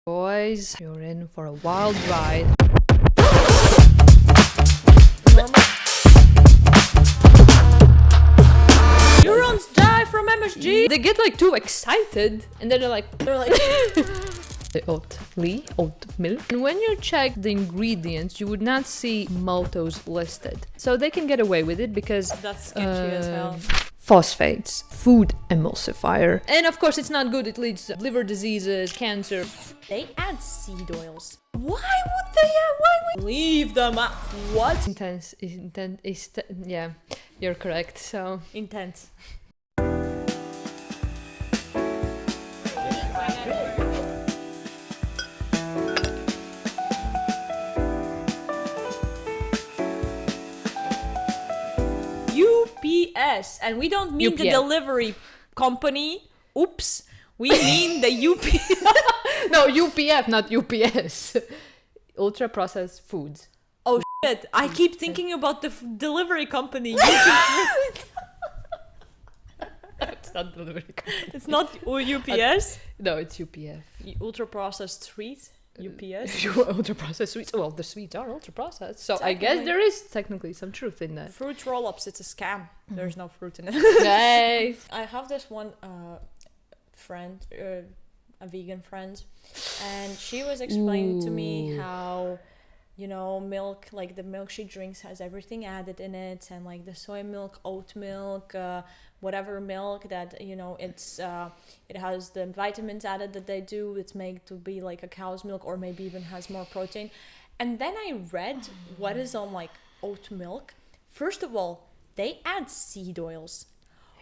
Boys, you're in for a wild ride. Neurons die from MSG. They get like too excited and then they're like the Oatly, oat milk. And when you check the ingredients, you would not see maltose listed. So they can get away with it because That's sketchy as hell. Phosphates, food emulsifier. And of course it's not good, it leads to liver diseases, cancer. They add seed oils. Why would they add? Why would leave them out? What? Yeah, you're correct. So Intense. UPS, and we don't mean the delivery company. Oops, we mean the UPS. No, UPF, not UPS. Ultra processed foods. Oh shit! I keep thinking about the delivery company. It's not delivery company. It's not UPS. No, it's UPF. Ultra processed sweets. UPS. Ultra processed sweets. Well, the sweets are ultra processed, so I guess there is technically some truth in that. Fruit roll-ups. It's a scam. There's no fruit in it. Nice. I have this one friend, a vegan friend, and she was explaining to me how, you know, milk, like the milk she drinks has everything added in it, and like the soy milk, oat milk, whatever milk that, you know, it's it has the vitamins added that they do. It's made to be like a cow's milk, or maybe even has more protein. And then I read what is on like oat milk. First of all, they add seed oils.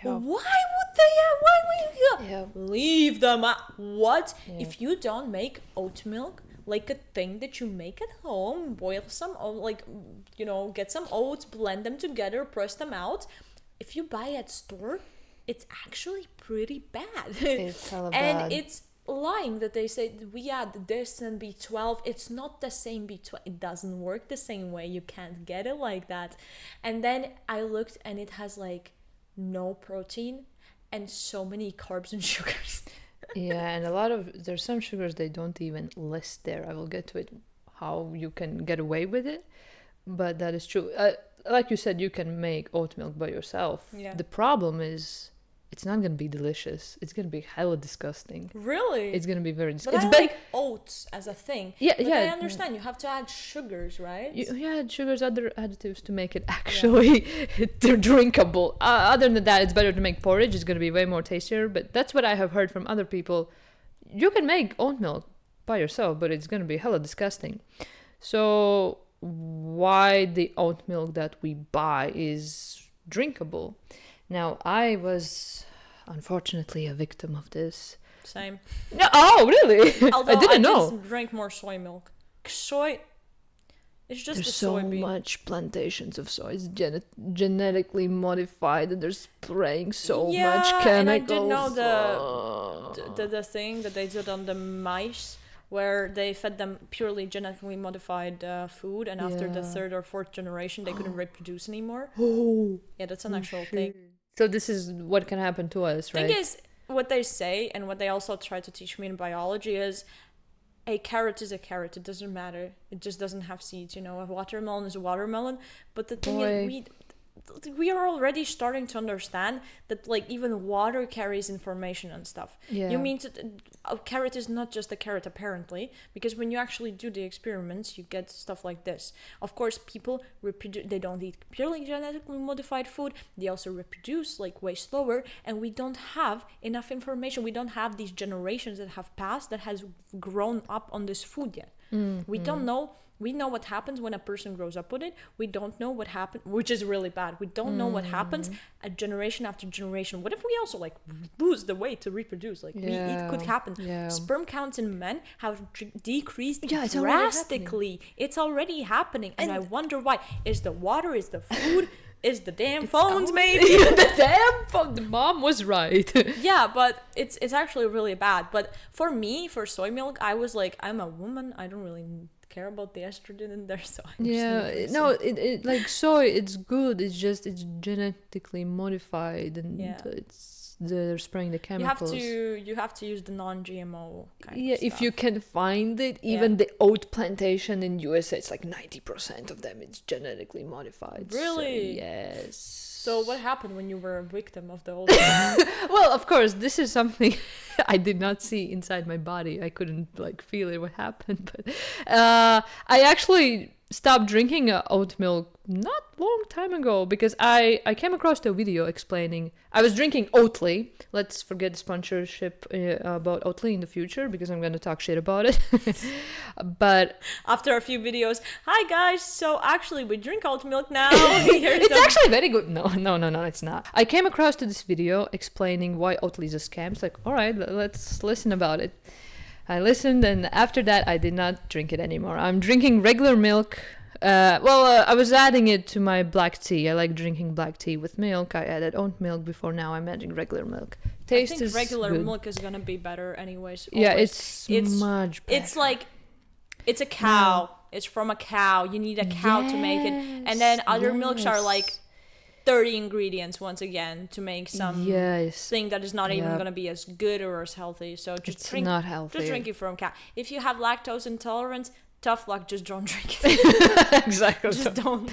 Yeah. Why would they add? Why would you leave them out? What? Yeah. If you don't make oat milk like a thing that you make at home, boil some, like, you know, get some oats, blend them together, press them out. If you buy at store, it's actually pretty bad. It's hella bad. And it's lying that they say we add this and B12. It's not the same B12. It doesn't work the same way. You can't get it like that. And then I looked and it has like no protein and so many carbs and sugars. Yeah, and there's some sugars they don't even list there. I will get to it, how you can get away with it, but that is true. Like you said, you can make oat milk by yourself. Yeah. The problem is it's not going to be delicious. It's going to be hella disgusting. Really? It's going to be very disgusting. But I like oats as a thing. Yeah, but yeah. I understand you have to add sugars, right? You add sugars, other additives to make it actually they're drinkable. Other than that, it's better to make porridge. It's going to be way more tastier. But that's what I have heard from other people. You can make oat milk by yourself, but it's going to be hella disgusting. So why the oat milk that we buy is drinkable? Now, I was unfortunately a victim of this. Same. No, oh, really? Although I didn't know. I just drank more soy milk. Soy, it's just There's a so soybean. much plantations of soy. It's genetically modified, and they're spraying so much chemicals. And I did know the thing that they did on the mice, where they fed them purely genetically modified food, and after the third or fourth generation, they couldn't reproduce anymore. Oh, yeah, that's an actual thing. So this is what can happen to us, right? Thing is, what they say, and what they also try to teach me in biology is, a carrot is a carrot. It doesn't matter. It just doesn't have seeds. You know, a watermelon is a watermelon. But the thing is, we are already starting to understand that, like, even water carries information and stuff. Yeah. You mean a carrot is not just a carrot, apparently, because when you actually do the experiments, you get stuff like this. Of course, people reproduce. They don't eat purely genetically modified food. They also reproduce like way slower, and we don't have enough information. We don't have these generations that have passed that has grown up on this food yet. We don't know. We know what happens when a person grows up with it. We don't know what happened, which is really bad. We don't know what happens a generation after generation. What if we also like lose the weight to reproduce? Like it could happen. Yeah. Sperm counts in men have decreased drastically. It's already happening. And I wonder why. Is the water, is the food, is the damn phones maybe? The damn phone. The mom was right. Yeah, but it's actually really bad. But for me, for soy milk, I was like, I'm a woman. I don't really care about the estrogen in there, so I'm it like soy, it's good, it's just it's genetically modified, and it's they're spraying the chemicals. You have to use the non-GMO kind of if stuff. you can find it. Even the oat plantation in USA, it's like 90% of them it's genetically modified. Really? So, yes. So what happened when you were a victim of the old Well, of course, this is something I did not see inside my body. I couldn't like feel it what happened, but I actually stopped drinking oat milk not long time ago because I came across a video explaining. I was drinking Oatly. Let's forget the sponsorship about Oatly in the future because I'm going to talk shit about it. But after a few videos, hi guys, so actually we drink oat milk now. It's actually very good. No, it's not. I came across to this video explaining why Oatly is a scam. It's like, all right, let's listen about it. I listened, and after that, I did not drink it anymore. I'm drinking regular milk. I was adding it to my black tea. I like drinking black tea with milk. I added oat milk before. Now I'm adding regular milk. Taste I think is regular good. milk is gonna be better anyways. Yeah, always. it's much better. It's like, it's a cow. It's from a cow. You need a cow to make it. And then other milks are like 30 ingredients once again to make some thing that is not even going to be as good or as healthy. So just drink it from cow. If you have lactose intolerance, tough luck, just don't drink it. Exactly. Just don't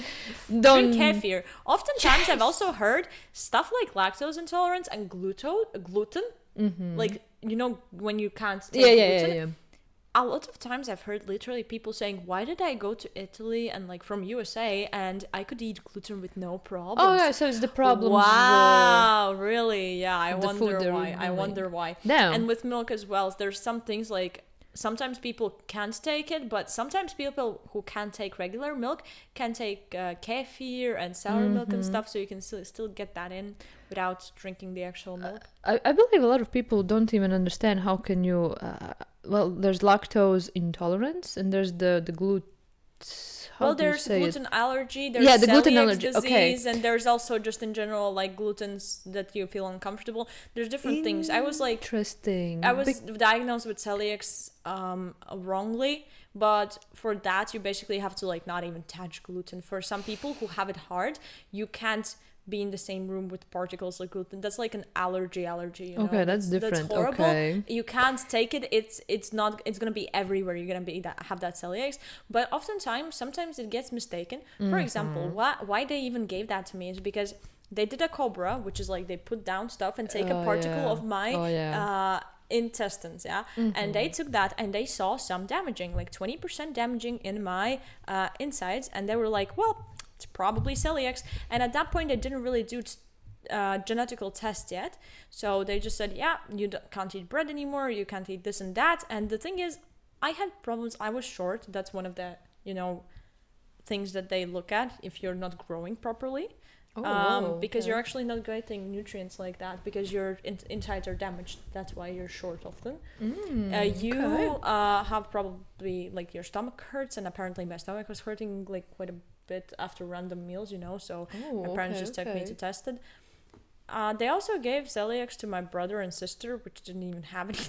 drink kefir. Oftentimes I've also heard stuff like lactose intolerance and gluten. Like, you know, when you can't take gluten. Yeah. A lot of times I've heard literally people saying, why did I go to Italy and like from USA and I could eat gluten with no problems? Oh yeah, so it's the problem. Wow, really? Yeah, I wonder why. I wonder why. No. And with milk as well, there's some things like sometimes people can't take it, but sometimes people who can't take regular milk can take kefir and sour milk and stuff, so you can still get that in without drinking the actual milk. I believe a lot of people don't even understand how can you... there's lactose intolerance and there's the gluten. There's gluten allergy, there's the gluten celiac allergy. disease, and there's also just in general like glutens that you feel uncomfortable. There's different things. I was like, interesting. I was diagnosed with celiac wrongly, but for that you basically have to like not even touch gluten. For some people who have it hard, you can't be in the same room with particles like gluten. That's like an allergy, you know? Okay, that's different. That's horrible. Okay. You can't take it. It's gonna be everywhere. You're gonna have that celiac. But sometimes it gets mistaken. For example, why they even gave that to me is because they did a cobra, which is like they put down stuff and take a particle of my intestines, and they took that and they saw some damaging, like 20% damaging in my insides, and they were like, well, it's probably celiac. And at that point they didn't really do genetical test yet, so they just said, you can't eat bread anymore, you can't eat this and that. And the thing is, I had problems. I was short. That's one of the things that they look at if you're not growing properly. Because you're actually not getting nutrients like that because your insides are damaged. That's why you're short often. You have probably like your stomach hurts, and apparently my stomach was hurting like quite a bit after random meals, so my parents just took me to test it. They also gave celiac to my brother and sister, which didn't even have any.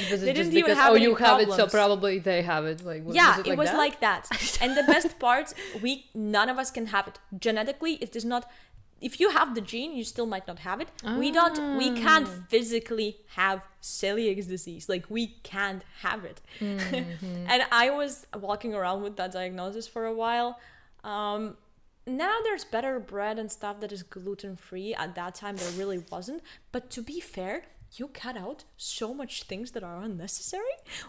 They didn't even have any problems. It, so probably they have it. Like, it was like that. And the best part, none of us can have it genetically. It is not. If you have the gene, you still might not have it. We can't physically have celiac disease. Like, we can't have it. And I was walking around with that diagnosis for a while. Now there's better bread and stuff that is gluten-free. At that time, there really wasn't. But to be fair, you cut out so much things that are unnecessary.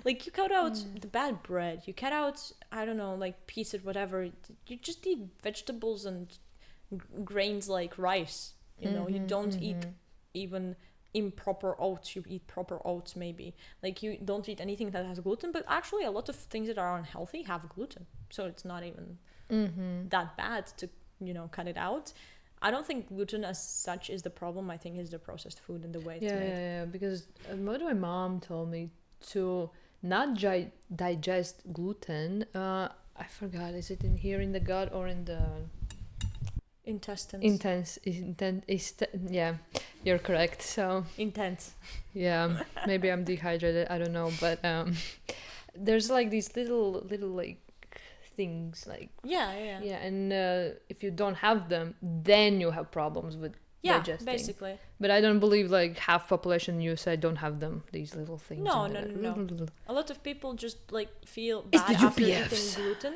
Like, you cut out the bad bread. You cut out, I don't know, like pieces, whatever. You just eat vegetables and grains like rice. You don't eat even improper oats. You eat proper oats, maybe. Like, you don't eat anything that has gluten. But actually, a lot of things that are unhealthy have gluten. So it's not even that bad to, cut it out. I don't think gluten as such is the problem. I think it's the processed food and the way it's made. Yeah, because what my mom told me to not digest gluten. I forgot, is it in here in the gut or in the intestines? Yeah, you're correct. So intense. Yeah, maybe I'm dehydrated. I don't know, but there's like these little like things like yeah, and if you don't have them, then you have problems with digesting. Basically. But I don't believe like half population in USA don't have them. These little things. No. A lot of people just like feel bad after eating gluten,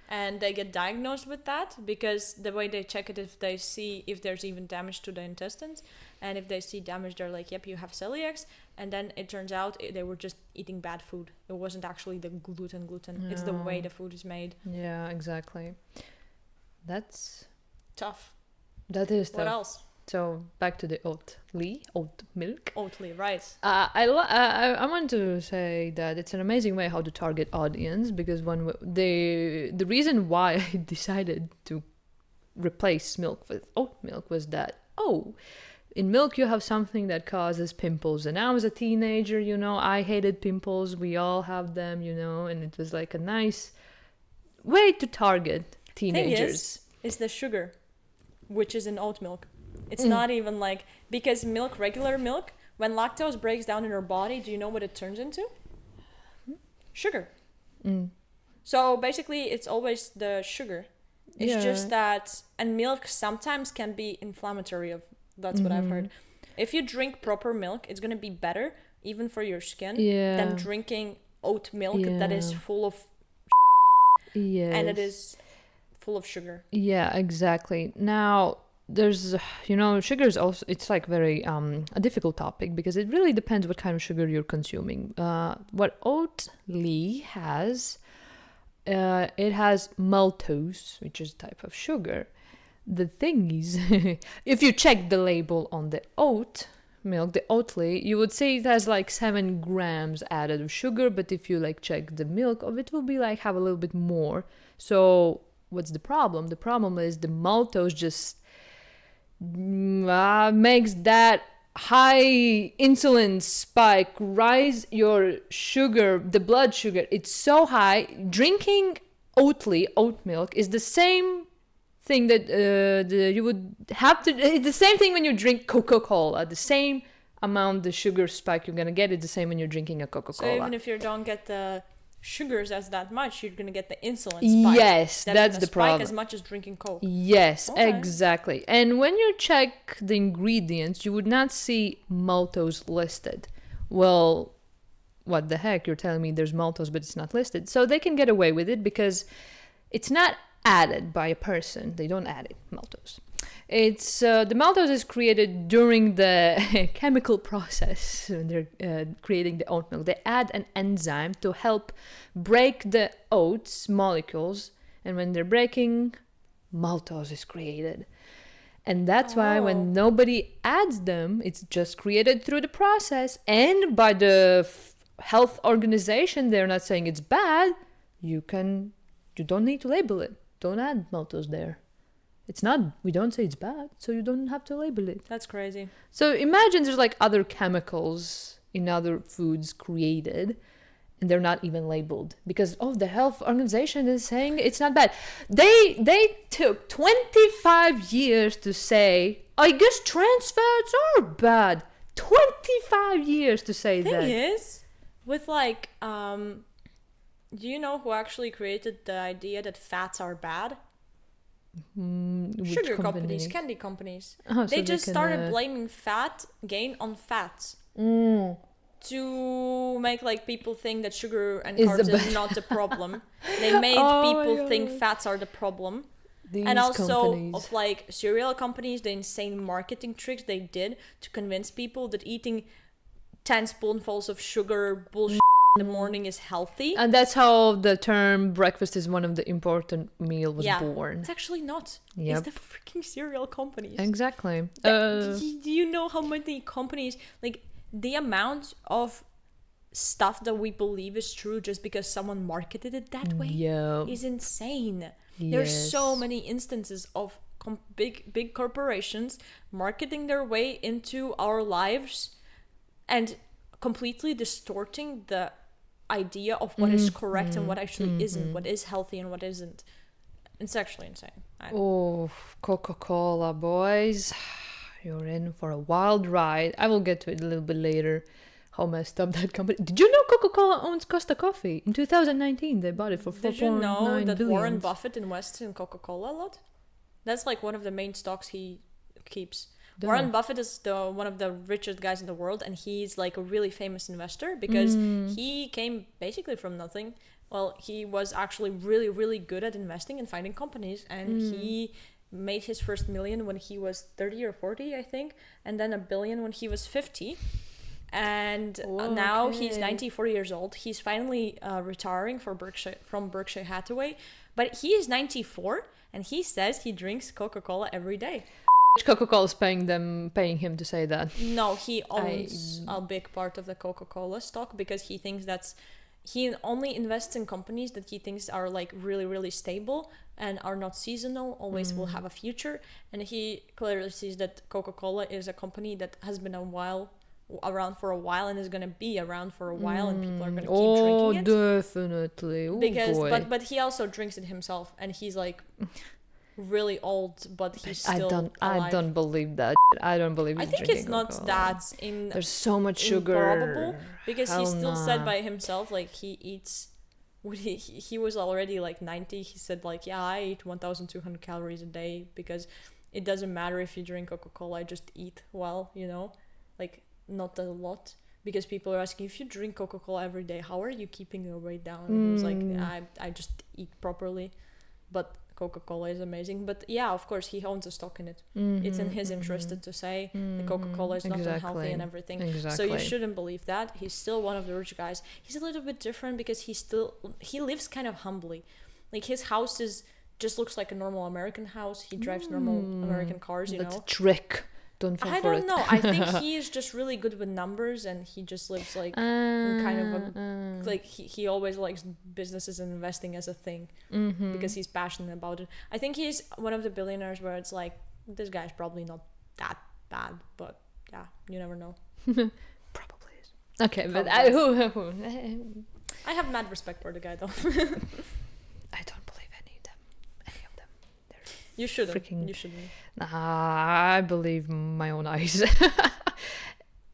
and they get diagnosed with that because the way they check it, if they see if there's even damage to the intestines, and if they see damage, they're like, "Yep, you have celiacs." And then it turns out they were just eating bad food. It wasn't actually the gluten. Yeah. It's the way the food is made. Yeah, exactly. That's tough. That is tough. What else? So back to the oat milk. Oatly, right? I want to say that it's an amazing way how to target audience, because the reason why I decided to replace milk with oat milk was that in milk you have something that causes pimples, and I was a teenager, I hated pimples. We all have them, and it was like a nice way to target teenagers. Is the sugar, which is in oat milk. It's not even like, because regular milk, when lactose breaks down in our body, do you know what it turns into? Sugar. So basically it's always the sugar. It's just that, and milk sometimes can be inflammatory. That's what I've heard. If you drink proper milk, it's going to be better, even for your skin, than drinking oat milk that is full of and it is full of sugar. Yeah, exactly. Now, there's sugar is also, it's like very a difficult topic, because it really depends what kind of sugar you're consuming. What Oatly has, it has maltose, which is a type of sugar. The thing is, if you check the label on the oat milk, the Oatly, you would say it has like 7 grams added of sugar, but if you like check the milk of it, will be like have a little bit more. So what's the problem? The problem is the maltose just makes that high insulin spike rise your sugar, the blood sugar. It's so high. Drinking oat milk is the same thing that you would have to. It's the same thing when you drink Coca-Cola. The same amount the sugar spike you're gonna get is the same when you're drinking a Coca-Cola. So even if you don't get the sugars as that much, you're gonna get the insulin spike. Yes, that's the problem. As much as drinking Coke. Yes, exactly. And when you check the ingredients, you would not see maltose listed. Well, what the heck? You're telling me there's maltose, but it's not listed. So they can get away with it because it's not added by a person. They don't add it, maltose. It's the maltose is created during the chemical process when they're creating the oat milk. They add an enzyme to help break the oats molecules, and when they're breaking, maltose is created. And that's why when nobody adds them, it's just created through the process, and by the health organization, they're not saying it's bad. You don't need to label it. Don't add maltose there. It's not, we don't say it's bad, so you don't have to label it. That's crazy. So imagine there's like other chemicals in other foods created, and they're not even labeled because the health organization is saying it's not bad. They took 25 years to say, I guess trans fats are bad. 25 years to say that. Thing is, with like, do you know who actually created the idea that fats are bad? Sugar companies, candy companies. They just started blaming fat gain on fats to make like people think that sugar and carbs is not the problem. They made people think fats are the problem. And also of like cereal companies, the insane marketing tricks they did to convince people that eating 10 spoonfuls of sugar bullshit in the morning is healthy. And that's how the term breakfast is one of the important meal was born. It's actually not. It's the freaking cereal companies. Exactly. Do you know how many companies, like the amount of stuff that we believe is true just because someone marketed it that way is insane. There's so many instances of big corporations marketing their way into our lives and completely distorting the idea of what is correct and what actually isn't, what is healthy and what isn't. It's actually insane. Coca-Cola, boys. You're in for a wild ride. I will get to it a little bit later. How messed up that company. Did you know Coca-Cola owns Costa Coffee? In 2019, they bought it for $4.9 billion. Did you know that Warren Buffett invests in Coca-Cola a lot? That's like one of the main stocks he keeps. Warren Buffett is one of the richest guys in the world, and he's like a really famous investor because he came basically from nothing. Well, he was actually really, really good at investing and finding companies, and he made his first million when he was 30 or 40, I think, and then $1 billion when he was 50. And now he's 94 years old. He's finally retiring from Berkshire Hathaway, but he is 94, and he says he drinks Coca-Cola every day. Coca-Cola is paying him to say that. No, he owns a big part of the Coca-Cola stock because he thinks he only invests in companies that he thinks are like really, really stable and are not seasonal, always will have a future. And he clearly sees that Coca-Cola is a company that has been around for a while and is going to be around for a while, and people are going to keep drinking it. Oh, definitely. Because but he also drinks it himself, and he's like really old, but he's still alive. I don't believe that. I don't believe he's I think drinking it's not Coca-Cola. There's so much sugar. Improbable, because he still said by himself, like, he eats he was already like 90. He said like, yeah, I eat 1,200 calories a day because it doesn't matter if you drink Coca-Cola, I just eat well, like not a lot. Because people are asking, if you drink Coca-Cola every day, how are you keeping your weight down? And he was like, I just eat properly. But Coca-Cola is amazing. But yeah, of course, he owns a stock in it. It's in his interest to say that Coca-Cola is not unhealthy and everything. So you shouldn't believe that. He's still one of the rich guys. He's a little bit different because he lives kind of humbly. Like, his house just looks like a normal American house. He drives normal American cars, That's a trick. I don't know. I think he is just really good with numbers, and he just lives like kind of like he always likes businesses and investing as a thing because he's passionate about it. I think he's one of the billionaires where it's like, this guy's probably not that bad, but yeah, you never know. Probably is. Okay, probably. But I have mad respect for the guy though. I don't believe any of them. You shouldn't. You shouldn't. I believe my own eyes.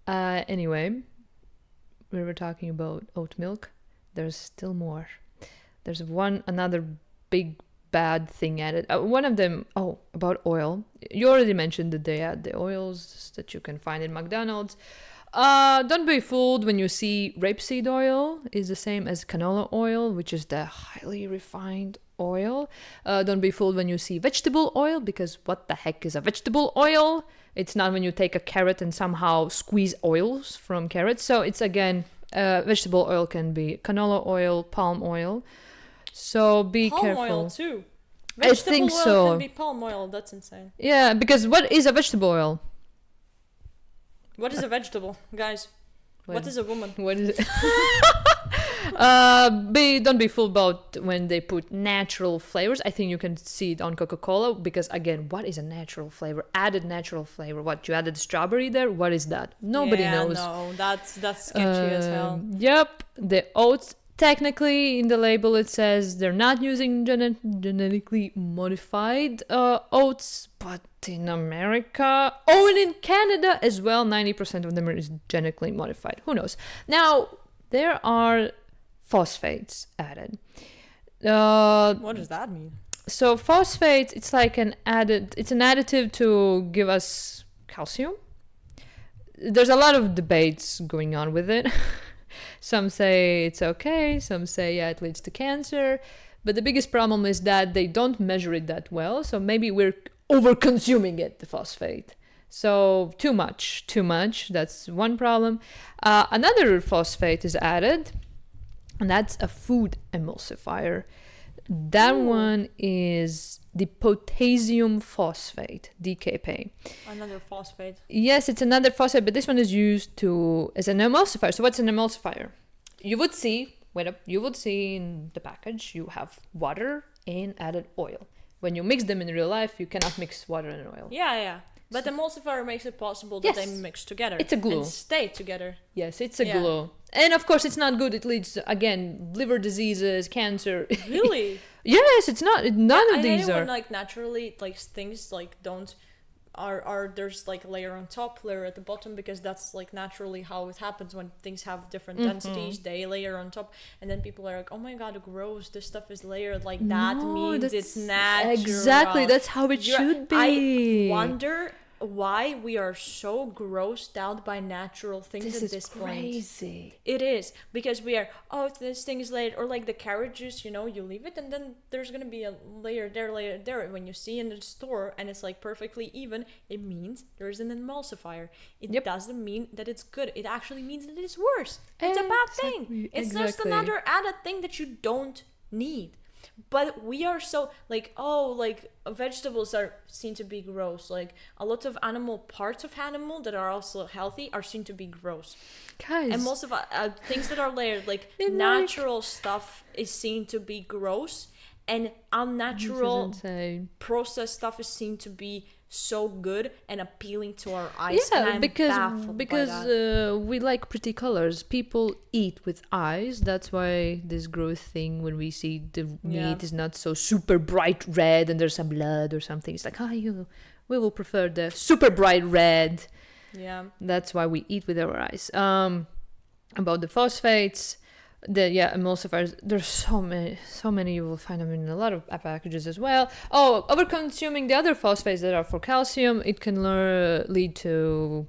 Anyway, we were talking about oat milk. There's still more. There's another big bad thing added. One of them, about oil. You already mentioned that they add the oils that you can find in McDonald's. Don't be fooled when you see rapeseed oil is the same as canola oil, which is the highly refined oil. Don't be fooled when you see vegetable oil, because what the heck is a vegetable oil? It's not when you take a carrot and somehow squeeze oils from carrots. So it's, again, vegetable oil can be canola oil, palm oil. So be careful. Palm oil too. I think vegetable oil so. can be palm oil. That's insane. Yeah, because what is a vegetable oil? What is a vegetable, guys? What is a woman? What is it? Don't be fooled about when they put natural flavors. I think you can see it on Coca-Cola, because, again, what is a natural flavor? Added natural flavor. What, you added strawberry there? What is that? Nobody knows. No, that's sketchy as hell. Yep, the oats. Technically, in the label it says they're not using genetically modified oats, but in America, and in Canada as well, 90% of them are genetically modified. Who knows? Now, there are phosphates added. What does that mean? So phosphates, it's like an additive to give us calcium. There's a lot of debates going on with it. Some say it's okay, some say, yeah, it leads to cancer. But the biggest problem is that they don't measure it that well. So maybe we're over-consuming it, the phosphate. So too much. That's one problem. Another phosphate is added, and that's a food emulsifier. That one is the potassium phosphate, DKP. Another phosphate. Yes, it's another phosphate, but this one is used as an emulsifier. So what's an emulsifier? You would see in the package, you have water and added oil. When you mix them in real life, you cannot mix water and oil. Yeah. But the emulsifier makes it possible that they mix together. It's a glue. And stay together. Yes, it's a glue. And of course, it's not good. It leads to, again, liver diseases, cancer. Really? Yes, it's not. None of these are. When, like, naturally, like, things like don't there's like layer on top, layer at the bottom, because that's like naturally how it happens when things have different densities. They layer on top, and then people are like, oh my god, gross, this stuff is layered like that. Means it's natural. Exactly, that's how it should be. I wonder why we are so grossed out by natural things at this point. Crazy. It is, because we are, oh, this thing is layered, or like the carrot juice, you know, you leave it and then there's gonna be a layer there. When you see in the store and it's like perfectly even, it means there's an emulsifier. It doesn't mean that it's good. It actually means that it's worse. It's a bad thing. It's just another added thing that you don't need. But we are so like, oh, like vegetables are seen to be gross. Like a lot of parts of animal that are also healthy are seen to be gross. Guys. And most of things that are layered, like natural stuff is seen to be gross, and unnatural processed stuff is seen to be so good and appealing to our eyes. Yeah, because we like pretty colors. People eat with eyes. That's why this growth thing, when we see the meat is not so super bright red and there's some blood or something, it's like, we will prefer the super bright red. Yeah, that's why we eat with our eyes. About the phosphates, emulsifiers, there's so many. You will find them in a lot of packages as well. Oh, overconsuming the other phosphates that are for calcium, it can lead to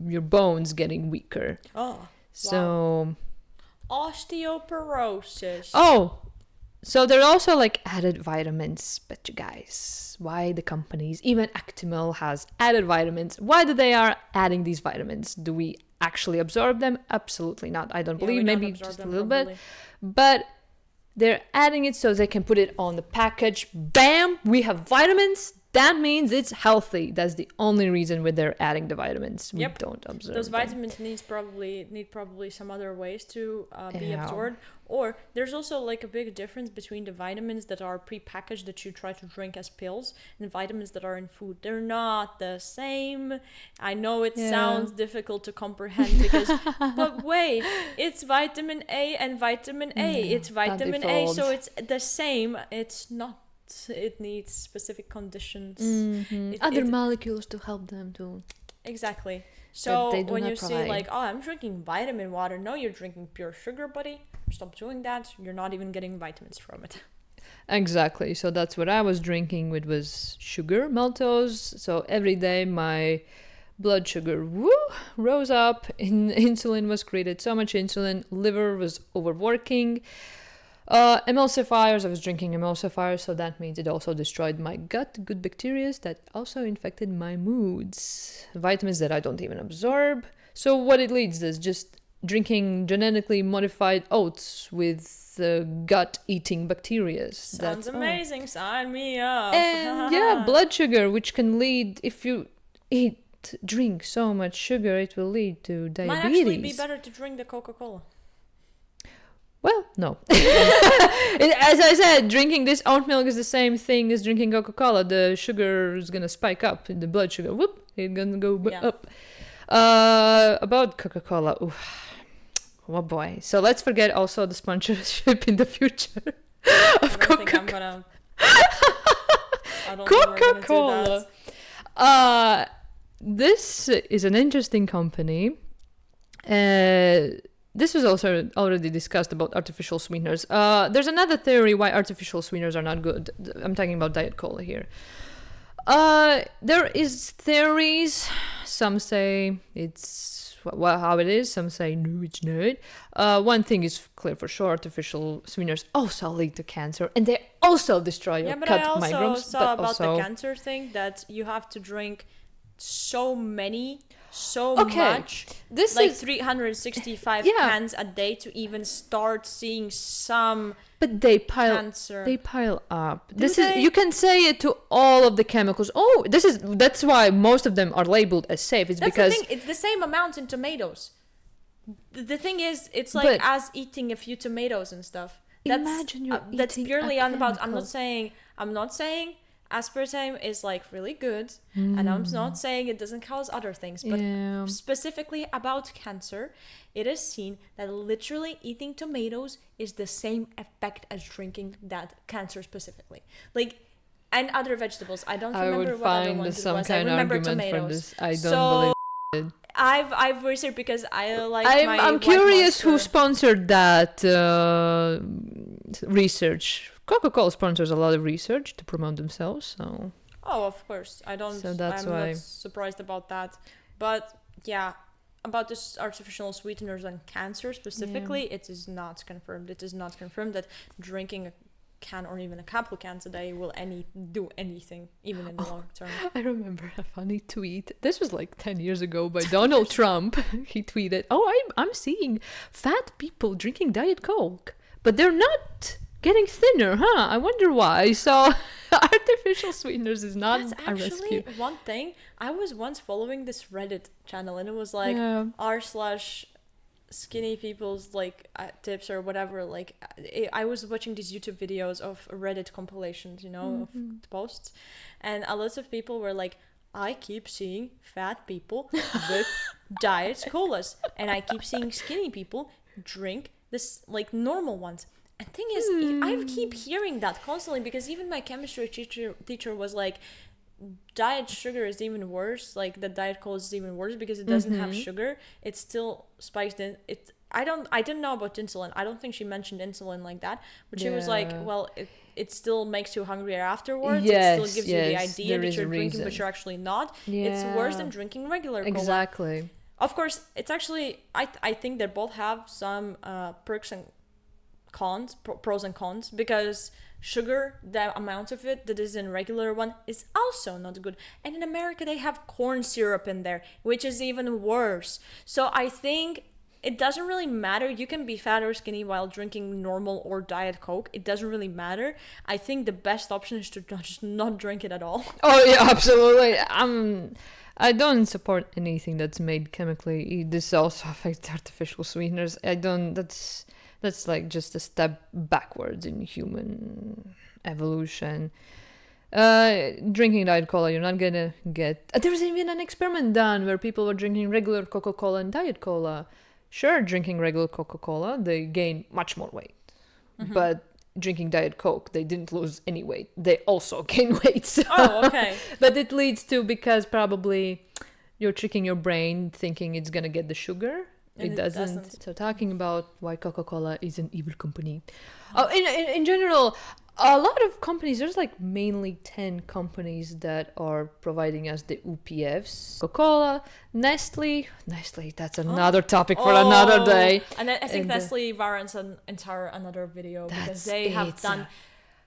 your bones getting weaker. Oh, so osteoporosis. Oh, so there are also like added vitamins. But you guys, why the companies, even Actimel has added vitamins? Why do they are adding these vitamins? Do we actually absorb them? Absolutely not. I don't believe, maybe just a little bit. But they're adding it so they can put it on the package. Bam! We have vitamins. That means it's healthy. That's the only reason why they're adding the vitamins. We don't absorb those them. vitamins need probably some other ways to be absorbed. Or there's also like a big difference between the vitamins that are pre-packaged that you try to drink as pills and vitamins that are in food. They're not the same. I know it sounds difficult to comprehend because, but wait, it's vitamin A and vitamin A. It's vitamin A, so it's the same. It's not. It needs specific conditions. Other molecules to help them too. Exactly. So when you say like, oh, I'm drinking vitamin water, no, you're drinking pure sugar, buddy. Stop doing that. You're not even getting vitamins from it. Exactly. So that's what I was drinking with was sugar, maltose. So every day my blood sugar rose up. Insulin was created. So much insulin. Liver was overworking. Emulsifiers, I was drinking emulsifiers, so that means it also destroyed my gut, good bacteria that also infected my moods. Vitamins that I don't even absorb. So what it leads is just drinking genetically modified oats with gut-eating bacteria. Sounds amazing. Sign me up. And blood sugar, which can lead, if you drink so much sugar, it will lead to diabetes. Might actually be better to drink the Coca-Cola. Well, no. As I said, drinking this oat milk is the same thing as drinking Coca-Cola. The sugar is going to spike up. The blood sugar, it's going to go up. About Coca-Cola. Oh boy. So let's forget also the sponsorship in the future of Coca-Cola. Coca-Cola. This is an interesting company. This was also already discussed about artificial sweeteners. There's another theory why artificial sweeteners are not good. I'm talking about Diet Cola here. There is theories. Some say it's how it is. Some say no, it's not. One thing is clear for sure: artificial sweeteners also lead to cancer, and they also destroy your gut microbes. I also saw about the cancer thing that you have to drink so much. This like is 365 cans a day to even start seeing some. But they pile. Cancer. They pile up. You can say it to all of the chemicals. Oh, that's why most of them are labeled as safe. It's because the thing. It's the same amount in tomatoes. The thing is, it's like as eating a few tomatoes and stuff. Imagine you're eating that's purely a about. chemical. I'm not saying aspartame is like really good, and I'm not saying it doesn't cause other things, but specifically about cancer, it is seen that literally eating tomatoes is the same effect as drinking that cancer specifically. Like, and other vegetables. I don't remember what other ones it was. I remember tomatoes. I don't believe it. I've researched because I like. I'm curious who sponsored that research. Coca-Cola sponsors a lot of research to promote themselves, so Oh, of course. So that's I'm why. not surprised about that. But yeah, about this artificial sweeteners and cancer specifically, it is not confirmed. It is not confirmed that drinking a can or even a couple cans a day will do anything, even in the long term. I remember a funny tweet. This was like 10 years ago by Donald Trump. He tweeted, I'm seeing fat people drinking Diet Coke, but they're not getting thinner, huh? I wonder why. So artificial sweeteners is not That's a rescue. actually one thing. I was once following this Reddit channel, and it was like r/skinny people's like tips or whatever. Like I was watching these YouTube videos of Reddit compilations, of the posts, and a lot of people were like, I keep seeing fat people with diet colas, and I keep seeing skinny people drink this like normal ones. And thing is, I keep hearing that constantly, because even my chemistry teacher was like, diet sugar is even worse. Like the diet cola is even worse because it doesn't have sugar. It's still spiced in. I didn't know about insulin. I don't think she mentioned insulin like that. But she was like, well, it still makes you hungrier afterwards. Yes, it still gives you the idea that you're drinking, reason. but you're actually not. Yeah. It's worse than drinking regular cola. Exactly. Of course, it's actually, I think they both have some perks and cons, pros and cons, because sugar, the amount of it that is in regular one is also not good. And in America they have corn syrup in there, which is even worse. So I think it doesn't really matter. You can be fat or skinny while drinking normal or diet Coke. It doesn't really matter. I think the best option is to just not drink it at all. Oh yeah, absolutely. I don't support anything that's made chemically. This also affects artificial sweeteners. That's like just a step backwards in human evolution. Drinking Diet Cola, you're not gonna get... there was even an experiment done where people were drinking regular Coca-Cola and Diet Cola. Sure, drinking regular Coca-Cola, they gain much more weight. But drinking Diet Coke, they didn't lose any weight. They also gain weight. So. Oh, okay. But it leads to, because probably you're tricking your brain thinking it's gonna get the sugar. It doesn't. So talking about why Coca-Cola is an evil company. Oh, in general, a lot of companies, there's like mainly 10 companies that are providing us the UPFs. Coca-Cola, Nestle, that's another topic for another day. And I think Nestle warrants an entire another video, because they have done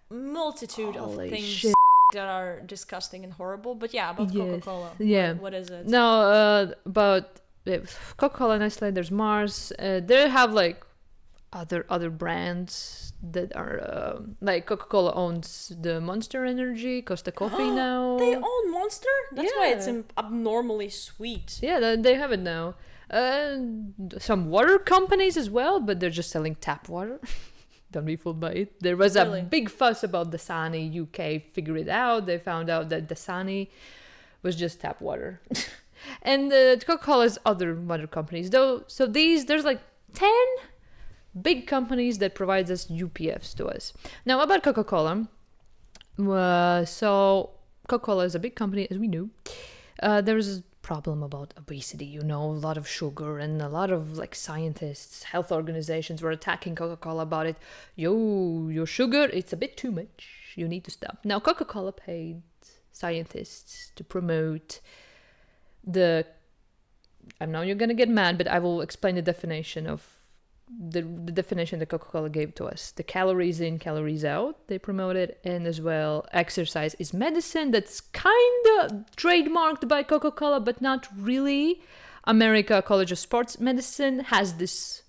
multitude of things that are disgusting and horrible. But yeah, about Coca-Cola. Yeah. What is it? No, about Coca-Cola, Nestle, there's Mars. They have like other brands that are like Coca-Cola owns the Monster Energy, Costa Coffee now. They own Monster? That's why it's abnormally sweet. Yeah, they have it now. Some water companies as well, but they're just selling tap water. Don't be fooled by it. There was a big fuss about Dasani. UK figured it out. They found out that Dasani was just tap water. And Coca-Cola's other water companies, though. So there's like 10 big companies that provides us UPFs to us. Now about Coca-Cola. So Coca-Cola is a big company, as we knew. There's a problem about obesity, a lot of sugar, and a lot of like scientists, health organizations were attacking Coca-Cola about it. Your sugar, it's a bit too much. You need to stop. Now Coca-Cola paid scientists to promote I know you're gonna get mad, but I will explain the definition of the definition that Coca-Cola gave to us. The calories in, calories out, they promoted, and as well, exercise is medicine. That's kind of trademarked by Coca-Cola, but not really. America College of Sports Medicine has this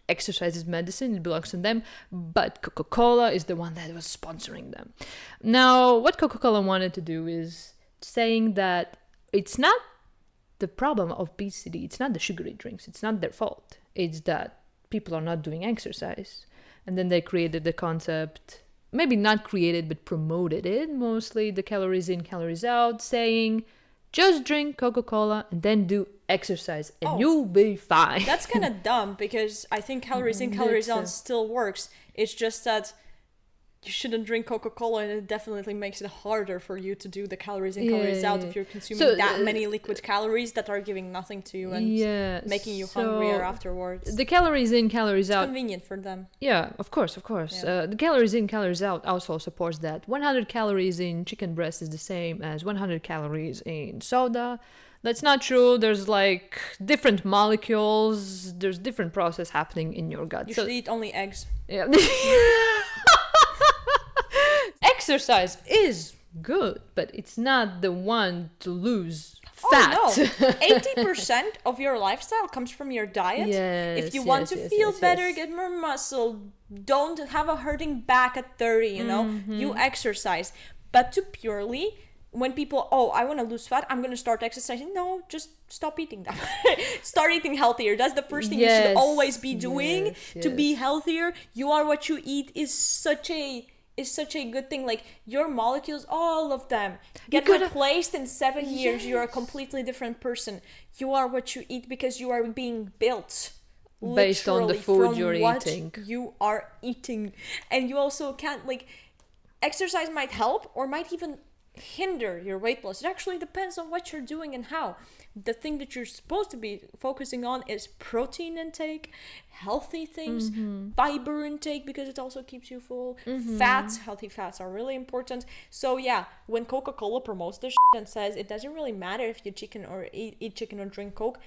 exercise is medicine, it belongs to them, but Coca-Cola is the one that was sponsoring them. Now, what Coca-Cola wanted to do is saying that it's not the problem of obesity, it's not the sugary drinks, it's not their fault. It's that people are not doing exercise. And then they created the concept, maybe not created, but promoted it, mostly the calories in, calories out, saying, just drink Coca-Cola and then do exercise and you'll be fine. That's kind of dumb, because I think calories in, calories out still works. It's just that you shouldn't drink Coca-Cola, and it definitely makes it harder for you to do the calories in, calories out if you're consuming that many liquid calories that are giving nothing to you and making you hungrier afterwards. The calories in, calories out. Convenient for them. Yeah, of course. Yeah. The calories in, calories out also supports that. 100 calories in chicken breast is the same as 100 calories in soda. That's not true. There's like different molecules. There's different process happening in your gut. You should eat only eggs. Yeah. Exercise is good, but it's not the one to lose fat. Oh no, 80% of your lifestyle comes from your diet. If you want to feel better, get more muscle, don't have a hurting back at 30, you know, you exercise. But to purely, when people, I want to lose fat, I'm going to start exercising. No, just stop eating that. Start eating healthier. That's the first thing you should always be doing to be healthier. You are what you eat is such a good thing. Like, your molecules, all of them get replaced in 7 years. You're a completely different person. You are what you eat because you are being built based on the food you're eating. You are eating. And you also can't, like, exercise might help or might even hinder your weight loss. It actually depends on what you're doing and how. The thing that you're supposed to be focusing on is protein intake, healthy things, fiber intake, because it also keeps you full. Fats, healthy fats are really important. So yeah, when Coca-Cola promotes this and says it doesn't really matter if you chicken or eat chicken or drink Coke,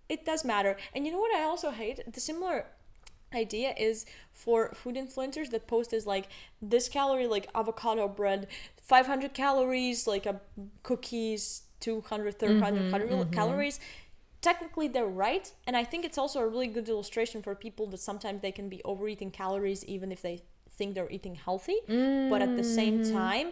it does matter. And you know what I also hate? The similar idea is for food influencers that post is like, this calorie, like avocado bread, 500 calories, like a cookies, 200, 300 calories. Technically they're right, and I think it's also a really good illustration for people that sometimes they can be overeating calories even if they think they're eating healthy, but at the same time,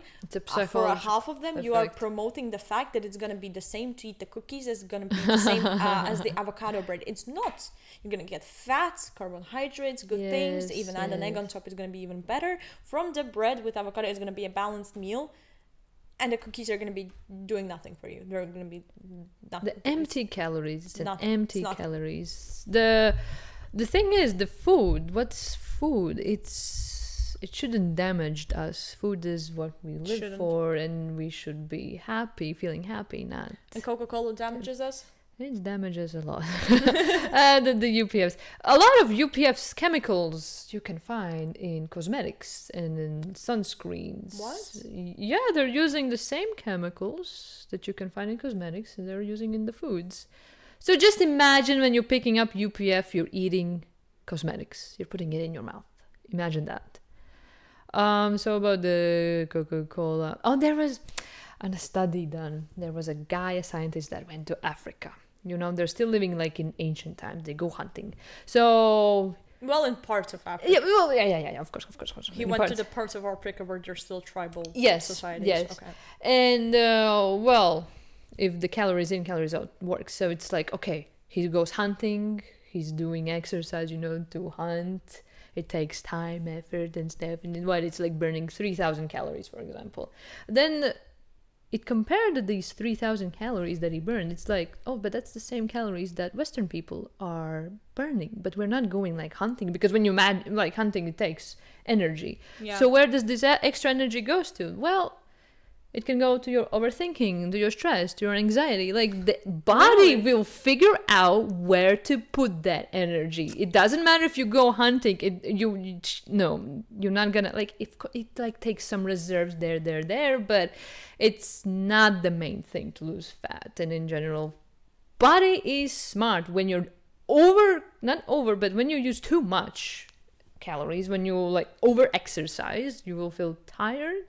for a half of them, you are promoting the fact that it's going to be the same to eat the cookies as going to be the same as the avocado bread. It's not. You're going to get fats, carbohydrates, good things. Even add an egg on top, is going to be even better. From the bread with avocado, it's going to be a balanced meal. And the cookies are going to be doing nothing for you. They're going to be nothing. The empty calories. It's empty calories. The thing is, the food. What's food? It shouldn't damage us. Food is what we live for, and we should be happy, feeling happy, not. And Coca-Cola damages us? It damages a lot. The UPFs. A lot of UPFs chemicals you can find in cosmetics and in sunscreens. What? Yeah, they're using the same chemicals that you can find in cosmetics, and they're using in the foods. So just imagine when you're picking up UPF, you're eating cosmetics. You're putting it in your mouth. Imagine that. So about the Coca-Cola. There was a study done. There was a scientist that went to Africa. You know, they're still living like in ancient times. They go hunting. So... Well, in parts of Africa. Yeah, of course. He went to the parts of Africa where there's still tribal societies. Yes. Okay. And, if the calories in, calories out works. So it's like, okay, he goes hunting. He's doing exercise, to hunt. It takes time, effort, and stuff. And it's like burning 3,000 calories, for example. Then it compared to these 3,000 calories that he burned. It's like, but that's the same calories that Western people are burning. But we're not going like hunting, because when you're like hunting, it takes energy. Yeah. So where does this extra energy goes to? Well, it can go to your overthinking, to your stress, to your anxiety. Like, the body will figure out where to put that energy. It doesn't matter if you go hunting. You're not gonna, like, if it like takes some reserves there, but it's not the main thing to lose fat. And in general, body is smart. When you're but when you use too much calories, when you like over exercise, you will feel tired.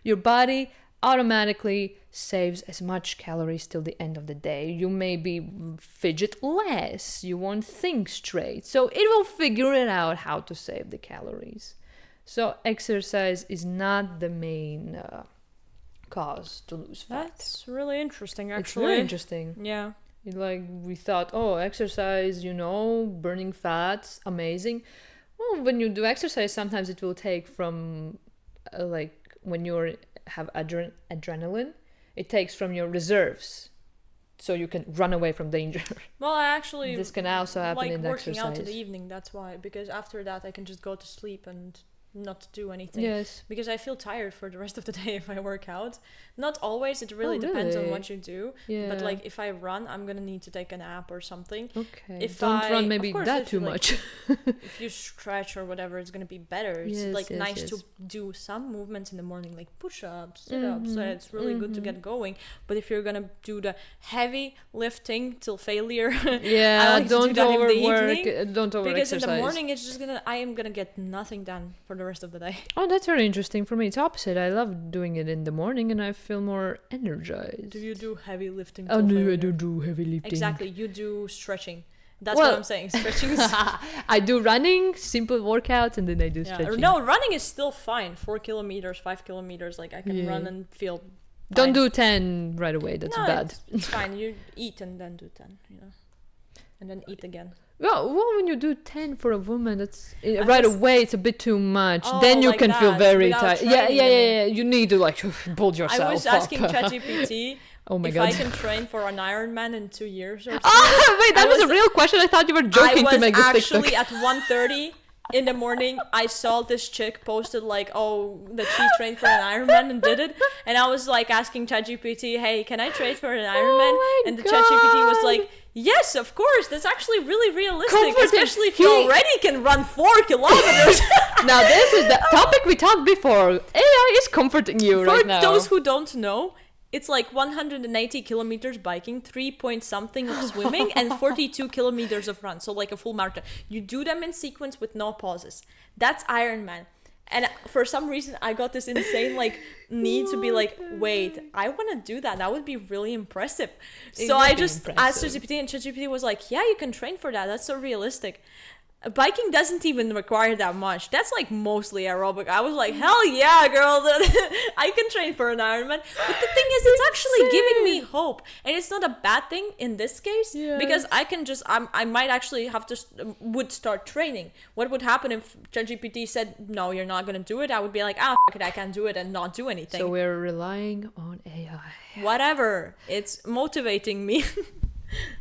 Your body automatically saves as much calories till the end of the day. You maybe fidget less. You won't think straight. So it will figure it out how to save the calories. So exercise is not the main cause to lose fat. That's really interesting, actually. It's really interesting. Yeah. Like, we thought, exercise, burning fats, amazing. Well, when you do exercise, sometimes it will take from, when you have adrenaline, it takes from your reserves, so you can run away from danger. Well, I actually this can also happen in working exercise. out in the evening. That's why, because after that I can just go to sleep and not to do anything. Yes. Because I feel tired for the rest of the day if I work out. Not always, it really depends on what you do. Yeah. But like if I run, I'm gonna need to take a nap or something. Okay. If Don't I, run maybe of course, that if too you, like, much. if you stretch or whatever, it's gonna be better. It's Yes, like yes, nice yes. to do some movements in the morning, like push-ups, sit-ups. So it's really good to get going. But if you're gonna do the heavy lifting till failure, Yeah, I like don't to do that overwork. in the evening. Don't over Because exercise. in the morning it's just I am gonna get nothing done for the rest of the day. Oh, that's very interesting. For me, it's opposite. I love doing it in the morning, and I feel more energized. Do you do heavy lifting? Oh till no, I failure? don't do heavy lifting. Exactly, you do stretching. That's Well- what I'm saying. Stretching is I do running, simple workouts, and then I do stretching. No, running is still fine. 4 kilometers, 5 kilometers, like I can run and feel Don't fine. do 10 right away. That's No, bad. It's fine. You eat and then do 10, and then eat again. Well, when you do 10 for a woman, that's I right was- away. It's a bit too much. Oh, Then you like can feel that, very without tired. Yeah, training, yeah, you yeah, yeah. You need to like build yourself I was up. asking ChatGPT Oh my if god. I can train for an Ironman in 2 years or something. Ah, wait, that I was a was- real question. I thought you were joking I to was make this actually TikTok. at 1:30 in the morning. I saw this chick posted like, oh, that she trained for an Ironman and did it. And I was like asking ChatGPT, hey, can I train for an Ironman? my And the ChatGPT was God. like, yes, of course. That's actually really realistic, Comforting. especially if you already can run 4 kilometers. Now, this is the topic we talked before. AI is comforting you For right now. those who don't know, it's like 180 kilometers biking, 3 point something of swimming, and 42 kilometers of run. So like a full marathon. You do them in sequence with no pauses. That's Ironman. And for some reason, I got this insane like need to be like, wait, I want to do that. That would be really impressive. It So would I be just asked impressive. ChatGPT, and ChatGPT was like, yeah, you can train for that. That's so realistic. Biking doesn't even require that much. That's like mostly aerobic. I was like, hell yeah, girl. I can train for an Ironman. But the thing is, it's actually giving me hope. And it's not a bad thing in this case. Yeah. Because I can just, I might actually have to, would start training. What would happen if ChatGPT said, no, you're not going to do it? I would be like, f it, I can't do it and not do anything. So we're relying on AI. Whatever. It's motivating me.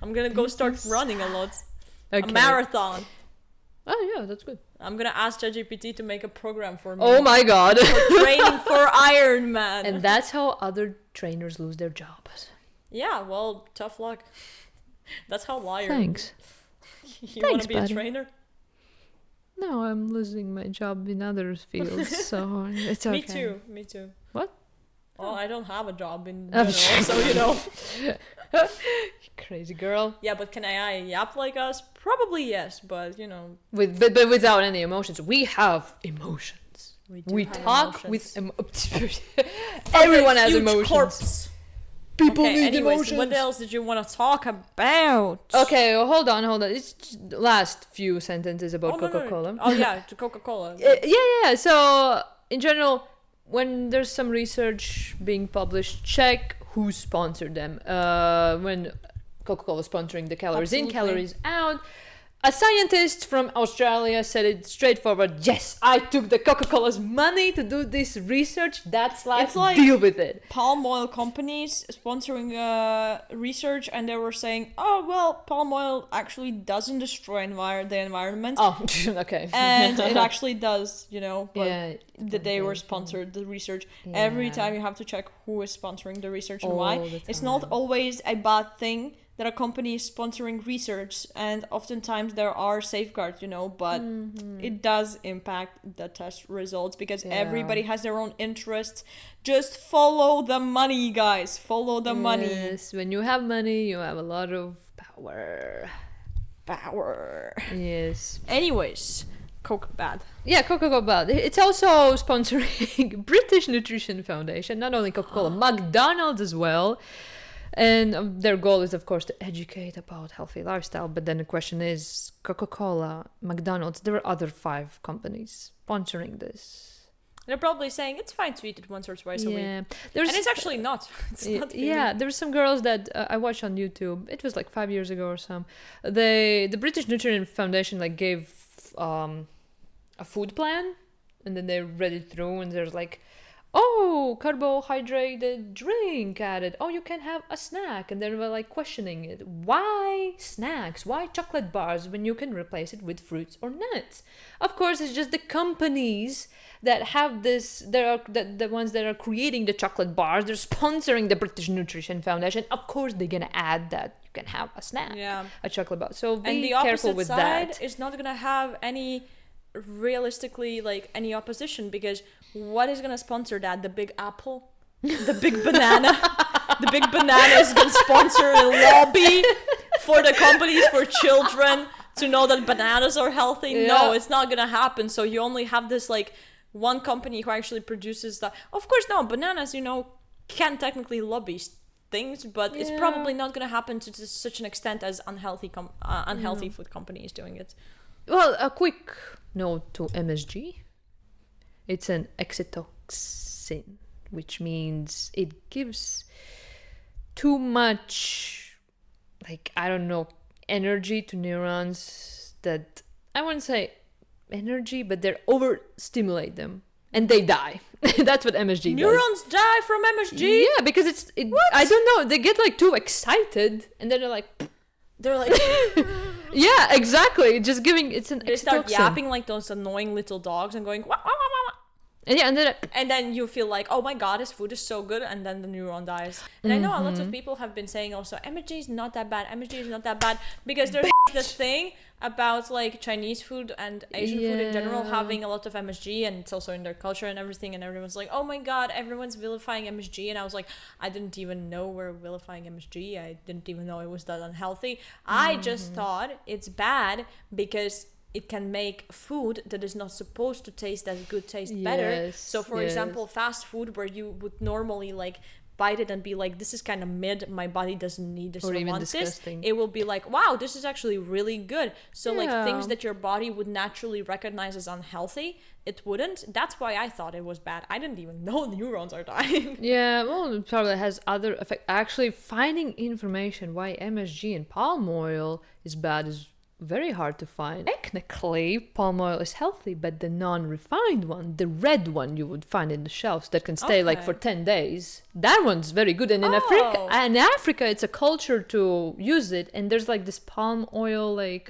I'm going to go start running a lot. Okay. A marathon. Oh yeah, that's good. I'm gonna ask ChatGPT to make a program for me. Oh my god. For training for Ironman. And that's how other trainers lose their jobs. Yeah, well, tough luck. That's how liars. Thanks. You want Thanks, to be buddy. a trainer? No, I'm losing my job in other fields, so it's okay. Me too. What? Well, I don't have a job in I'm general, so you know. Crazy girl. Yeah, but can AI yap like us? Probably yes, but you know. But without any emotions. We have emotions. We have talk emotions. with everyone has Huge emotions. corpse. People Okay, need anyways, emotions. what else did you want to talk about? Okay, well, hold on. It's just the last few sentences about Oh, no, no, no. Coca-Cola. Oh yeah, to Coca-Cola. Yeah. So in general, when there's some research being published, check who sponsored them. When Coca-Cola was sponsoring the calories in, Absolutely. calories out, a scientist from Australia said it straightforward. Yes, I took the Coca-Cola's money to do this research. That's life. It's like- Deal with it. Palm oil companies sponsoring research, and they were saying, oh well, palm oil actually doesn't destroy the environment, Oh, okay. and it actually does, you know, but Yeah. that they were sponsored the research. Every Yeah. time you have to check who is sponsoring the research and All why. the It's not time. always a bad thing that a company is sponsoring research, and oftentimes there are safeguards, you know, but it does impact the test results because Yeah. everybody has their own interests. Just follow the money, guys. Follow the money. Yes, when you have money, you have a lot of power. Power. Yes. Anyways, Coke bad. Yeah, Coca-Cola. It's also sponsoring British Nutrition Foundation, not only Coca-Cola, McDonald's as well. And their goal is, of course, to educate about healthy lifestyle. But then the question is, Coca-Cola, McDonald's, there are other 5 companies sponsoring this. They're probably saying it's fine to eat it once or twice a week. Yeah, And it's actually not. It's not really. yeah. There's some girls that I watched on YouTube. It was like 5 years ago or some. The British Nutrition Foundation like gave a food plan, and then they read it through, and there's like oh, carbohydrated drink added. Oh, you can have a snack. And then we're like questioning it. Why snacks? Why chocolate bars when you can replace it with fruits or nuts? Of course, it's just the companies that have this, the ones that are creating the chocolate bars, they're sponsoring the British Nutrition Foundation. Of course, they're going to add that you can have a snack, a chocolate bar. So be careful with that. And the opposite side is not going to have any, realistically, like any opposition, because what is going to sponsor that? The big apple? The big banana? The big banana is going to sponsor a lobby for the companies for children to know that bananas are healthy? Yeah. No, it's not going to happen. So you only have this like one company who actually produces that. Of course, no, bananas, can technically lobby things, but it's probably not going to happen to such an extent as unhealthy food companies doing it. Well, a quick note to MSG. It's an excitotoxin, which means it gives too much, energy to neurons that, I wouldn't say energy, but they overstimulate them and they die. That's what MSG does. Neurons die from MSG? Yeah, because I don't know, they get too excited and then they're like yeah, exactly. Just giving, it's an They start yapping like those annoying little dogs and going wah, wah, wah, wah. And then you feel like, oh my god, this food is so good, and then the neuron dies. And I know a lot of people have been saying also, MSG is not that bad, MSG is not that bad, because there's this thing about like Chinese food and Asian food in general having a lot of MSG, and it's also in their culture and everything, and everyone's like, oh my god, everyone's vilifying MSG, and I was like, I didn't even know we're vilifying MSG, I didn't even know it was that unhealthy. I just thought it's bad because it can make food that is not supposed to taste as good taste better. So for example, fast food where you would normally like bite it and be like, this is kind of mid, my body doesn't need this, or even want disgusting. This, it will be like, wow, this is actually really good. So like things that your body would naturally recognize as unhealthy, it wouldn't. That's why I thought it was bad. I didn't even know neurons are dying. Yeah, well, it probably has other effects. Actually, finding information why MSG in palm oil is bad is very hard to find. Technically, palm oil is healthy, but the non-refined one, the red one you would find in the shelves that can stay for 10 days, that one's very good. And in Africa, it's a culture to use it. And there's like this palm oil, I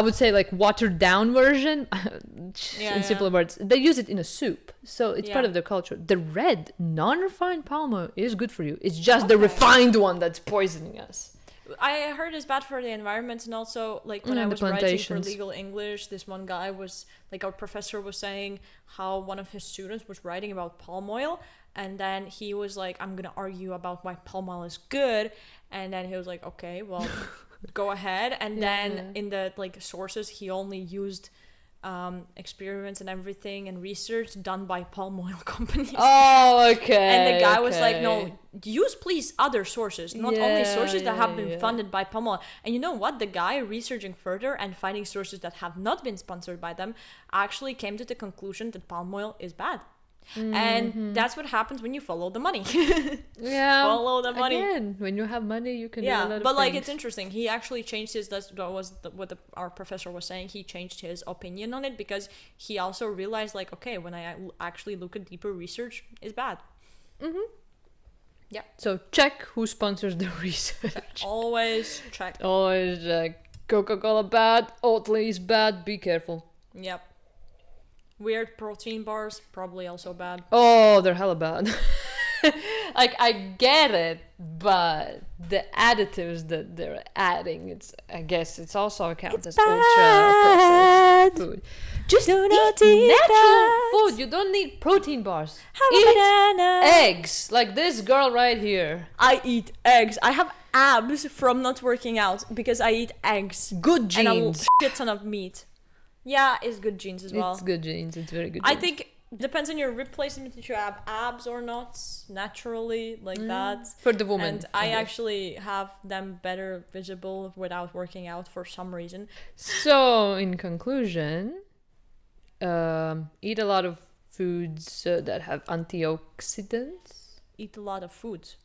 would say watered down version. In simple words, they use it in a soup, so it's part of their culture. The red non-refined palm oil is good for you. It's just the refined one that's poisoning us. I heard it's bad for the environment, and also when I was writing for legal English, this one guy was our professor was saying how one of his students was writing about palm oil, and then he was like, I'm gonna argue about why palm oil is good, and then he was like, okay, well go ahead. And then in the sources he only used experiments and everything and research done by palm oil companies. Oh, okay. And the guy was like, no, use please other sources, not only sources that have been funded by palm oil. And you know what? The guy researching further and finding sources that have not been sponsored by them actually came to the conclusion that palm oil is bad. And that's what happens when you follow the money. Follow the money. Again, when you have money, you can do a lot of things. It's interesting. He actually changed his. Our professor was saying. He changed his opinion on it because he also realized, okay, when I actually look at deeper research, it's bad. Yeah. So check who sponsors the research. Always check. Always check. Coca-Cola bad. Oatly is bad. Be careful. Yep. Weird protein bars, probably also bad. Oh, they're hella bad. I get it, but the additives that they're adding, I guess it's also counts as ultra-processed food. Just eat natural food. You don't need protein bars. Eat eggs, like this girl right here. I eat eggs. I have abs from not working out because I eat eggs. Good genes. And a shit ton of meat. Yeah, it's good genes as well. It's good genes. It's very good genes. I think depends on your replacement if you have abs or not, naturally, that. For the woman. And I actually have them better visible without working out for some reason. So, in conclusion, eat a lot of foods that have antioxidants. Eat a lot of foods.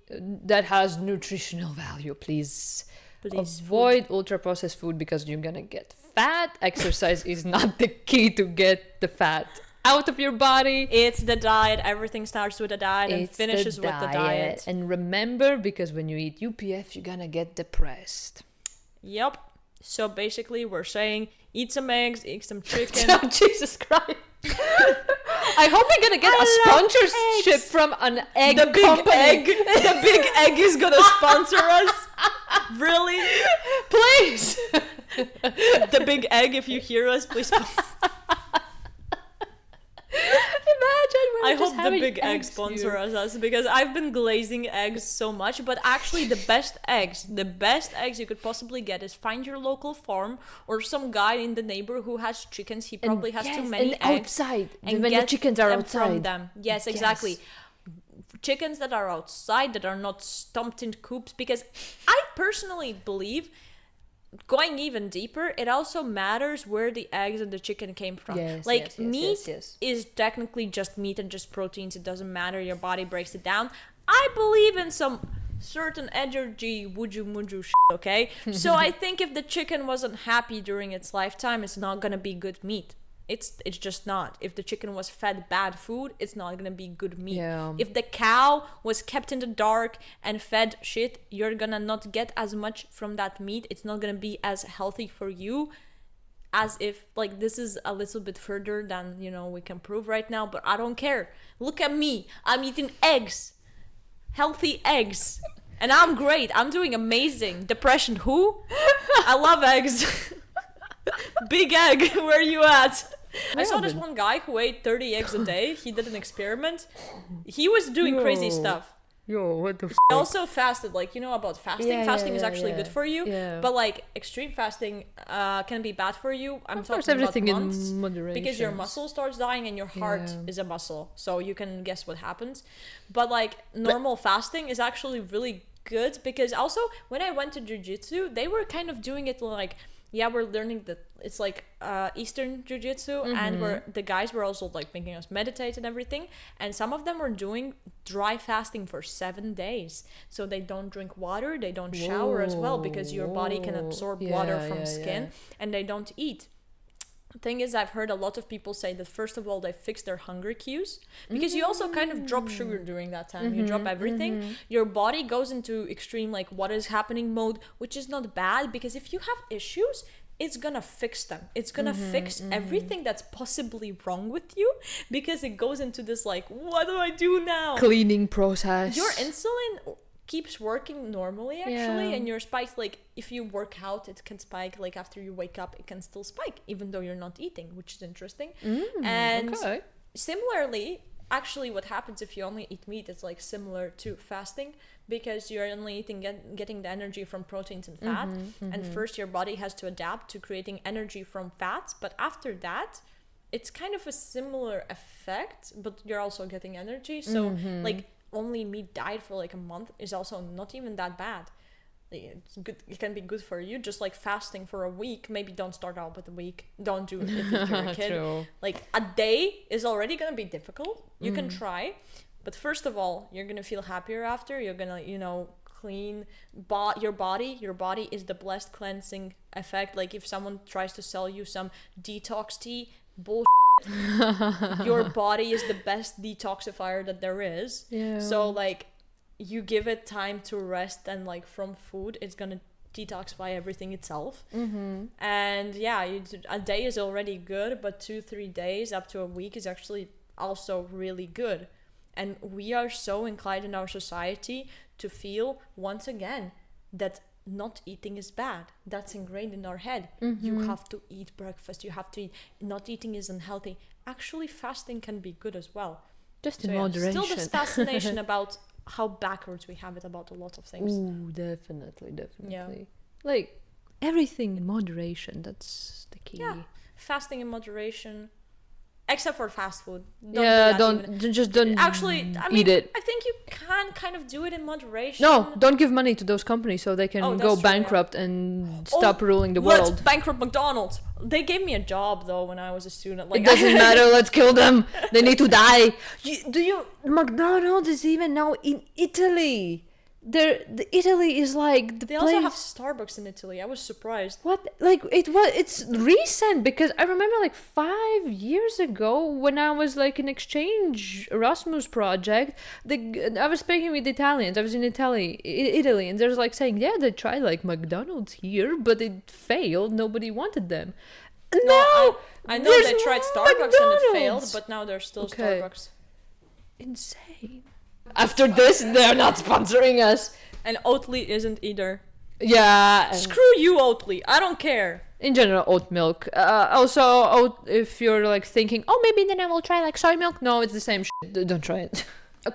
That has nutritional value, please. Avoid ultra-processed food because you're gonna get fat. Exercise is not the key to get the fat out of your body. It's the diet. Everything starts with a diet and finishes with the diet. And remember, because when you eat UPF, you're gonna get depressed. Yep. So basically, we're saying eat some eggs, eat some chicken. Oh, Jesus Christ. I hope we're gonna get a sponsorship from an egg company. The big egg is gonna sponsor us. Really? Please. The big egg, if you hear us, please. Imagine. I hope the big egg sponsors us, because I've been glazing eggs so much. But actually, the best eggs you could possibly get is find your local farm or some guy in the neighbor who has chickens. He probably has too many eggs. Outside, and when get the chickens are them outside. from them. Yes, exactly. Chickens that are outside, that are not stumped in coops, because I personally believe, going even deeper, it also matters where the eggs and the chicken came from. Meat is technically just meat and just proteins. It doesn't matter. Your body breaks it down. I believe in some certain energy wuju shit, okay? So I think if the chicken wasn't happy during its lifetime, it's not gonna be good meat. It's just not. If the chicken was fed bad food, it's not gonna be good meat. Yeah. If the cow was kept in the dark and fed shit, you're gonna not get as much from that meat. It's not gonna be as healthy for you as if, like, this is a little bit further than, we can prove right now, but I don't care. Look at me. I'm eating eggs. Healthy eggs. And I'm great. I'm doing amazing. Depression, who? I love eggs. Big egg, where you at? I saw this one guy who ate 30 eggs a day. He did an experiment. He was doing crazy stuff. What the f***? He also fasted, about fasting. Yeah, fasting is actually good for you. Yeah. But, extreme fasting can be bad for you. I'm of course, talking everything about months. in moderation. Because your muscle starts dying and your heart is a muscle. So you can guess what happens. But, normal fasting is actually really good. Because also, when I went to jiu-jitsu, they were kind of doing it we're learning that it's Eastern jiu-jitsu, and the guys were also making us meditate and everything, and some of them were doing dry fasting for 7 days, so they don't drink water, they don't shower as well, because your body can absorb water from skin, and they don't eat. The thing is, I've heard a lot of people say that first of all they fix their hunger cues, because you also kind of drop sugar during that time. You drop everything. Your body goes into extreme what is happening mode, which is not bad, because if you have issues, it's gonna fix them. It's gonna fix everything that's possibly wrong with you, because it goes into this what do I do now? Cleaning process. Your insulin keeps working normally actually, and your spikes, if you work out, it can spike, after you wake up it can still spike even though you're not eating, which is interesting. And similarly, actually, what happens if you only eat meat is similar to fasting, because you're only getting the energy from proteins and fat, and first your body has to adapt to creating energy from fats, but after that it's kind of a similar effect, but you're also getting energy. So only meat diet for a month is also not even that bad. It's good. It can be good for you. Just fasting for a week. Maybe don't start out with a week. Don't do it if you're a kid. True. A day is already gonna be difficult. You can try, but first of all, you're gonna feel happier after. You're gonna, clean your body. Your body is the blessed cleansing effect. If someone tries to sell you some detox tea, bullshit. Your body is the best detoxifier that there is. So you give it time to rest, and from food it's gonna detoxify everything itself. And a day is already good, but 2-3 days up to a week is actually also really good. And we are so inclined in our society to feel, once again, that not eating is bad. That's ingrained in our head. You have to eat breakfast, you have to eat, not eating is unhealthy. Actually, fasting can be good as well. Just in moderation. Still this fascination about how backwards we have it about a lot of things. Ooh, definitely. Yeah. Everything in moderation, that's the key. Yeah, fasting in moderation. Except for fast food. Don't Actually, eat it. I think you can kind of do it in moderation. No, don't give money to those companies so they can go bankrupt and stop ruling the world. Let's bankrupt McDonald's. They gave me a job though when I was a student. It doesn't matter. Let's kill them. They need to die. McDonald's is even now in Italy. Italy is like the They place. also have Starbucks in Italy. I was surprised. What? Like, it's recent, because I remember like 5 years ago when I was like in exchange Erasmus project, I was speaking with Italians. I was in Italy, and they're like saying, yeah, they tried like McDonald's here, but it failed. Nobody wanted them. No, I know they tried Starbucks and it failed, McDonald's. but now there's still Okay. Starbucks. Insane. After this, they're not sponsoring us. And Oatly isn't either. Yeah. Screw you, Oatly. I don't care. In general, oat milk. Also, if you're like thinking, oh, maybe then I will try like soy milk. No, it's the same shit. Don't try it.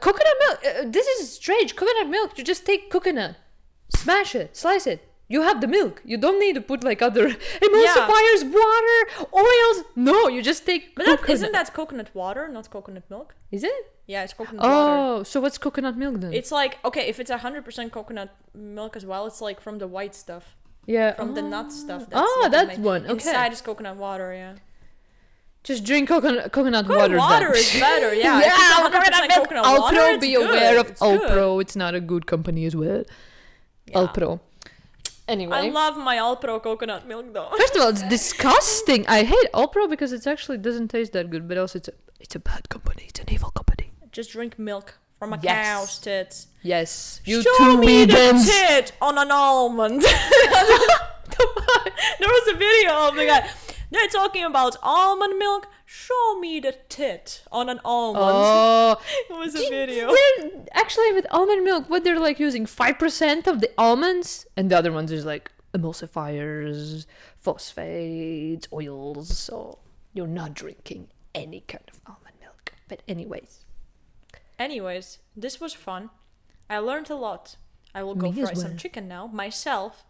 Coconut milk. This is strange. Coconut milk. You just take coconut, smash it, slice it. You have the milk. You don't need to put like other emulsifiers, water, oils. No, you just take coconut. Isn't that coconut water, not coconut milk? Is it? Yeah, it's coconut water. Oh, so what's coconut milk then? It's like, okay, if it's 100% coconut milk as well, it's like from the white stuff. Yeah. From the nut stuff. That one. Okay. Inside is coconut water, yeah. Just drink coconut water. Water then. is better, yeah. Yeah, If it's 100% coconut water, Alpro, it's be good. aware of It's good. Alpro. It's not a good company as well. Yeah. Alpro. Anyway. I love my Alpro coconut milk though. First of all, it's disgusting. I hate Alpro because it actually doesn't taste that good, but also it's a bad company. It's an evil company. Just drink milk from a Yes. cow's tits. Yes. You Show two me the vegans. tit on an almond. There was a video of the guy. They're talking about almond milk. Show me the tit on an almond. Oh. It was a video. They're actually with almond milk, what they're like using 5% of the almonds, and the other ones is like emulsifiers, phosphates, oils. So you're not drinking any kind of almond milk. But Anyways, this was fun. I learned a lot. I will go Me as fry some well. chicken now myself.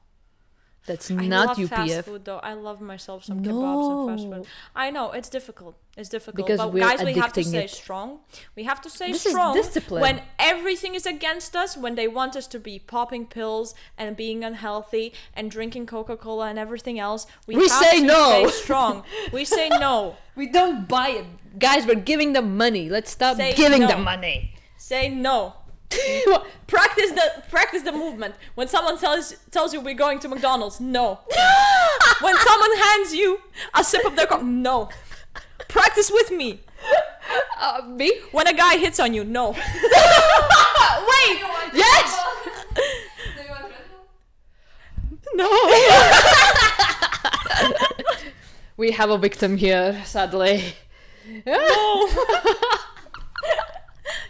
that's I not love fast UPF. food though. I love myself some kebabs and fast No. food. I know it's difficult. It's difficult. Because but we're guys, we have to addicting stay it. strong. We have to stay This is strong discipline. when everything is against us. When they want us to be popping pills and being unhealthy and drinking Coca-Cola and everything else, we have say to no. stay strong. We say no. We don't buy it. Guys, we're giving them money. Let's stop Say giving no. them money. Say no. Practice the movement. When someone tells you we're going to McDonald's, no. When someone hands you a sip of their coffee, no. Practice with me. Me? When a guy hits on you, no. Wait! Yes! No. We have a victim here, sadly. No.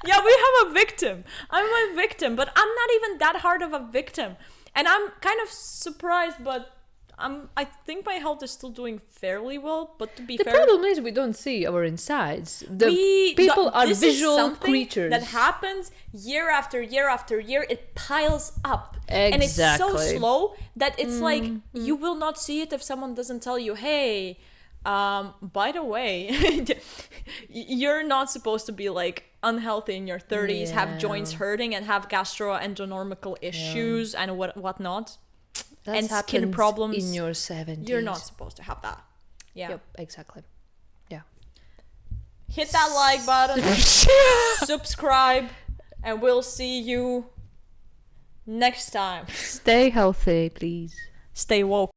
Yeah, we have a victim. I'm a victim, but I'm not even that hard of a victim. And I'm kind of surprised, but I think my health is still doing fairly well. But to be The fair, problem is we don't see our insides. People are this is visual something creatures. that happens year after year after year. It piles up, and it's so Exactly. slow that it's like you will not see it if someone doesn't tell you, "Hey, by the way, you're not supposed to be like unhealthy in your 30s, have joints hurting, and have gastroenterological issues and whatnot." That and skin happens problems in your 70s. You're not supposed to have that. Yeah. Yep, exactly. Yeah. Hit that like button, subscribe, and we'll see you next time. Stay healthy, please. Stay woke.